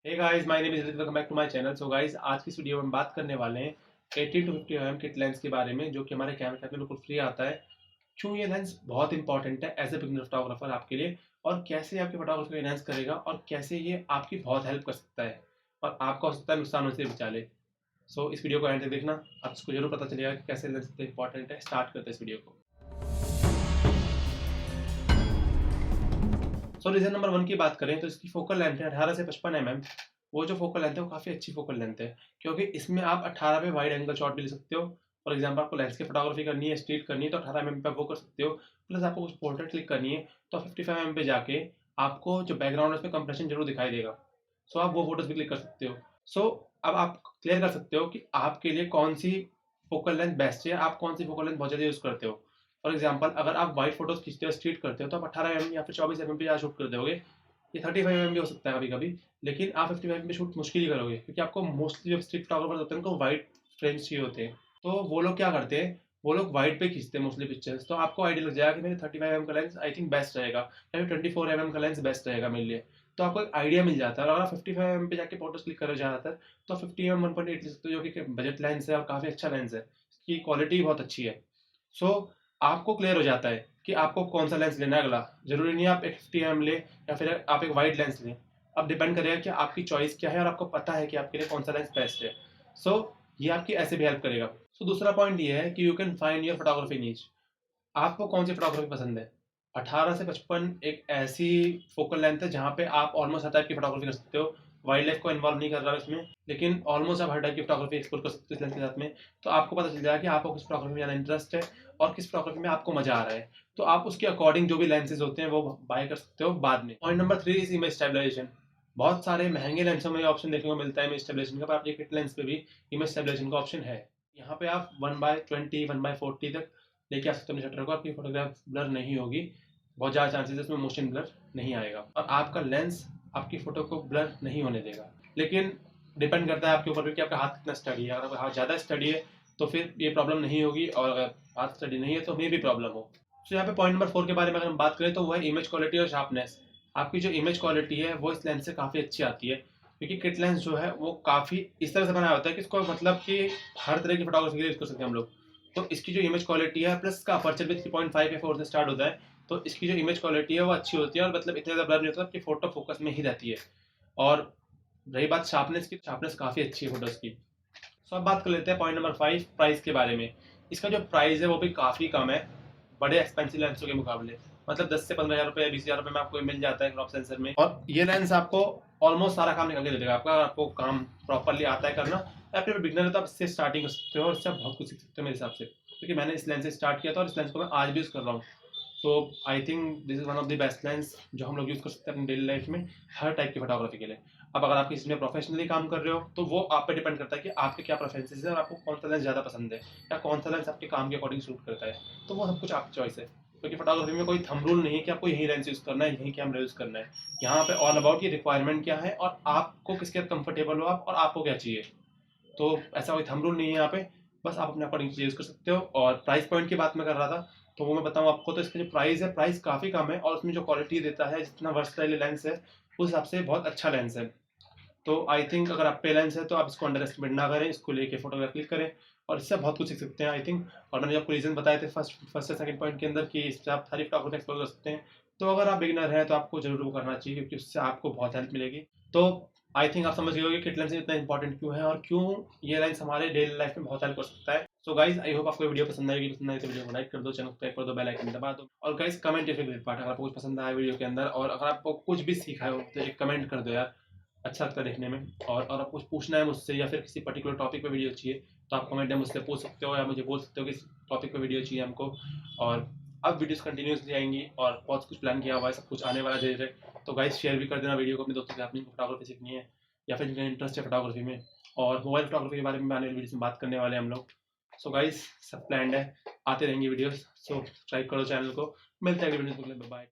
Hey guys, my name is Lalit, welcome back to my channel. So guys, आज की इस video में हम बात करने वाले हैं 80 टू 50 mm किट लेंस के बारे में, जो कि हमारे कैमरा में बिल्कुल फ्री आता है। क्यों ये लेंस बहुत इंपॉर्टेंट है एज ए बिगिनर फोटोग्राफर आपके लिए, और कैसे आपके फोटोग्राफी को एनहांस करेगा, और कैसे ये आपकी बहुत हेल्प कर सकता है और आपका हो सकता है नुकसान से बचा ले। सो इस वीडियो को एंड तक देखना, आपको जरूर पता चलेगा कि कैसे लेंस इतना इंपॉर्टेंट है। स्टार्ट करते हैं इस वीडियो को। सो रीजन नंबर 1 की बात करें तो इसकी फोकल लेंथ है 18 से 55 mm। वो जो फोकल लेंथ है वो काफ़ी अच्छी फोकल लेंथ है, क्योंकि इसमें आप 18 पे वाइड एंगल शॉट भी ले सकते हो। फॉर एग्जांपल, आपको लेंस की फोटोग्राफी करनी है, स्ट्रीट करनी है, तो 18 mm पे आप वो कर सकते हो। प्लस आपको कुछ पोर्ट्रेट क्लिक करनी है तो 55 mm पे जाके आपको जो बैकग्राउंड है उसमें कंप्रेशन जरूर दिखाई देगा। सो आप वो फोटोज भी क्लिक कर सकते हो। सो अब आप क्लियर कर सकते हो कि आपके लिए कौन सी फोकल लेंथ बेस्ट है, आप कौन सी फोकल लेंथ बहुत ज़्यादा यूज़ करते हो। फॉर एग्जाम्पल, अगर आप वाइड फोटोज खींचते हो, स्ट्रीट करते हो, तो आप 18 mm या फिर 24 mm पे शूट कर दोगे। ये 35 mm भी हो सकता है कभी कभी, लेकिन आप 55 mm पे शूट मुश्किल ही करोगे, क्योंकि आपको मोस्टली जो स्ट्रीट फोटोग्राफर होते हैं उनको वाइड फ्रेम्स चाहिए होते हैं। तो वो लोग क्या करते हैं, वो लोग वाइड पे खींचते हैं मोस्टली पिक्चर्स। तो आपको आइडिया लग जाएगा कि मेरे 35 mm का लेंस आई थिंक बेस्ट रहेगा, या फिर 24 mm का लेंस बेस्ट रहेगा मेरे लिए। तो आपको एक आइडिया मिल जाता है। और अगर आप 55 mm पे जाके फोटोज क्लिक करो ज़्यादातर, तो 50 mm 1.8 ले सकते हो, जो कि बजट लेंस है और काफ़ी अच्छा लेंस है। इसकी क्वालिटी बहुत अच्छी है। सो आपको क्लियर हो जाता है कि आपको कौन सा लेंस लेना है अगला। जरूरी नहीं है आप एक 50 mm ले या फिर आप एक वाइड लेंस लें। अब डिपेंड करेगा कि आपकी चॉइस क्या है और आपको पता है कि आपके लिए कौन सा लेंस बेस्ट है। सो ये आपकी ऐसे भी हेल्प करेगा। सो दूसरा पॉइंट ये है कि you can find your photography नीच। आपको कौन सी फोटोग्राफी पसंद है। 18 से 55 एक ऐसी फोकल लेंथ है जहाँ पे आप ऑलमोस्ट हर टाइप की फोटोग्राफी कर सकते हो। वाइल्ड लाइफ को इन्वॉल्व नहीं कर रहा है इसमें, लेकिन ऑलमोस्ट आप हर टाइप की फोटोग्राफी एक्सप्लोर कर सकते हो इस लेंस के साथ में। तो आपको पता चल जाएगा कि आपको किस फोटोग्राफी में ज़्यादा इंटरेस्ट है और किस फोटोग्राफी में आपको मजा आ रहा है। तो आप उसके अकॉर्डिंग जो भी लेंसेज होते हैं वो बाय कर सकते हो बाद में। Point number 3 is image stabilisation. बहुत सारे महंगे लेंसों में ऑप्शन देखने को मिलता है इमेज स्टेबलाइजेशन का, पर आपके किट लेंस पे भी इमेज स्टेबलाइजेशन का ऑप्शन है। यहाँ पे आप 1/20 1/40 तक लेके आ सकते हो अपने शटर को, आपकी फोटोग्राफ ब्लर नहीं होगी। बहुत ज़्यादा चांसेस है इसमें मोशन ब्लर नहीं आएगा, और आपका लेंस आपकी फोटो को ब्लर नहीं होने देगा। लेकिन डिपेंड करता है आपके ऊपर भी कि आपका हाथ कितना स्टडी है। अगर आपका हाथ ज़्यादा स्टडी है तो फिर ये प्रॉब्लम नहीं होगी, और अगर हाथ स्टडी नहीं है तो मे भी प्रॉब्लम हो। तो यहाँ पे पॉइंट नंबर 4 के बारे में अगर हम बात करें तो वो है इमेज क्वालिटी और शार्पनेस। आपकी जो इमेज क्वालिटी है वो इस लेंस से काफ़ी अच्छी आती है, क्योंकि किट लेंस जो है वो काफ़ी इस तरह से बनाया होता है कि इसको मतलब कि हर तरह की फोटोग्राफी के लिए यूज़ कर सकते हैं हम लोग। तो इसकी जो इमेज क्वालिटी है, प्लस इसका अपर्चर भी 3.5 या 4 से स्टार्ट होता है। तो इसकी जो इमेज क्वालिटी है वो अच्छी होती है, और मतलब इतना ज़्यादा ब्लर नहीं होता कि फोटो फोकस में ही रहती है। और रही बात शार्पनेस की, शार्पनेस काफ़ी अच्छी है फोटोज़ की। सो अब बात कर लेते हैं पॉइंट नंबर 5, प्राइस के बारे में। इसका जो प्राइस है वो भी काफ़ी कम है बड़े एक्सपेंसिव लेंसों के मुकाबले। मतलब 10 से 15 हज़ार रुपये, 20 हज़ार रुपये में आपको मिल जाता है क्रॉप सेंसर में। और ये लेंस आपको ऑलमोस्ट सारा काम निकाल के दे देगा आपका, अगर आपको काम प्रॉपरली आता है करना, या फिर बिगनर है तो आप इससे स्टार्टिंग कर सकते हो और इससे आप बहुत कुछ सीख सकते हो मेरे हिसाब से। क्योंकि मैंने इस लेंस से स्टार्ट किया था और इस लेंस को मैं आज भी यूज़ कर रहा हूँ। तो I think this is one of the best lens जो हम लोग यूज़ कर सकते हैं अपनी डेली लाइफ में हर टाइप की फोटोग्राफी के लिए। अब अगर आप किसी में प्रोफेशनली काम कर रहे हो तो वो आप पे डिपेंड करता है कि आपके क्या प्रेफरेंसेस है और आपको कौन सा लेंस ज़्यादा पसंद है, या कौन सा लेंस आपके काम के अकॉर्डिंग सूट करता है। तो वो सब कुछ आपकी चॉइस है, क्योंकि फोटोग्राफी में कोई थंब रूल नहीं है कि आपको यही लेंस यूज़ करना है, यही कैमरा यूज़ करना है। यहाँ पे ऑल अबाउट ये रिक्वायरमेंट क्या है और आपको किसके साथ कंफर्टेबल हो आप, और आपको क्या चाहिए। तो ऐसा कोई थंब रूल नहीं है यहाँ पे, बस आप अपने अकॉर्डिंग यूज़ कर सकते हो। और प्राइस पॉइंट की बात मैं कर रहा था, तो वो मैं बताऊँ आपको, तो इसका जो प्राइस है, प्राइस काफ़ी कम है, और उसमें जो क्वालिटी देता है, जितना वर्सटाइल लेंस है उस हिसाब से बहुत अच्छा लेंस है। तो आई थिंक अगर आप पे लेंस है तो आप इसको अंडर एस्टिमेट ना करें, इसको लेके फोटोग्राफ क्लिक करें और इससे बहुत कुछ सीख सकते हैं आई थिंक। और मैंने आपको रीजन बताए थे फर्स्ट से सेकंड पॉइंट के अंदर कि इससे आप सारी फोटोग्राफी एक्सप्लोर कर सकते हैं। तो अगर आप बिगिनर हैं तो आपको जरूर वो करना चाहिए, क्योंकि उससे आपको बहुत हेल्प मिलेगी। तो आई थिंक आप समझ गए होंगे किट लेंस इतना इंपॉर्टेंट क्यों है, और क्यों ये लेंस हमारे डेली लाइफ में बहुत हेल्प कर सकता है। सो गाइज, आई होप आपको वीडियो पसंद आएगी। पसंद आए तो वीडियो को लाइक कर दो, चैनल सब्सक्राइब कर दो, बेल आइकन दबा दो, और गाइज कमेंट या फेवरेट पार्ट, अगर आपको कुछ पसंद आया वीडियो के अंदर और अगर आपको कुछ भी सीखा हो तो एक कमेंट कर दो यार, अच्छा लगता है देखने में। और आप कुछ पूछना है मुझसे या फिर किसी पर्टिकुलर टॉपिक पे वीडियो चाहिए तो आप कमेंट में मुझसे पूछ सकते हो, या मुझे बोल सकते हो कि इस टॉपिक पे वीडियो चाहिए हमको। और अब वीडियोस कंटिन्यूसली आएंगी और बहुत कुछ प्लान किया हुआ है, सब कुछ आने वाला धीरे धीरे। तो गाइस शेयर भी कर देना वीडियो को अपने दोस्तों के साथ, जिनको फोटोग्राफी सीखनी है या फिर जिनका इंटरेस्ट है फोटोग्राफी में। और मोबाइल फोटोग्राफी के बारे में आने वाली वीडियोस में बात करने वाले हैं हम लोग। सो गाइस, सब प्लान है, आते रहेंगे वीडियोस। सो सब्सक्राइब करो चैनल को। मिलते हैं अगली वीडियो में, बाय।